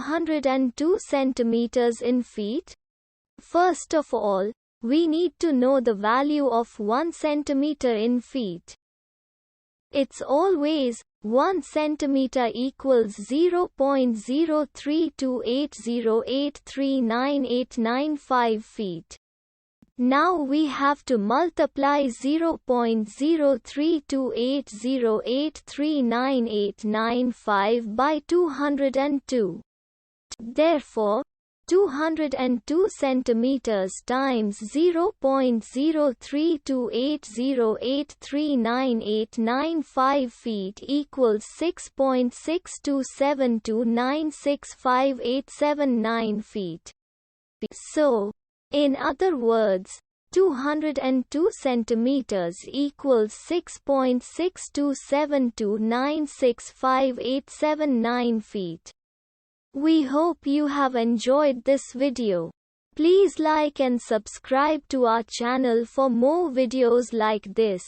202 centimeters in feet? First of all, we need to know the value of 1 centimeter in feet. It's always 1 centimeter equals 0.03280839895 feet. Now we have to multiply 0.03280839895 by 202. Therefore, 202 centimeters times 0.03280839895 feet equals 6.6272965879 feet. So, in other words, 202 centimeters equals 6.6272965879 feet. We hope you have enjoyed this video. Please like and subscribe to our channel for more videos like this.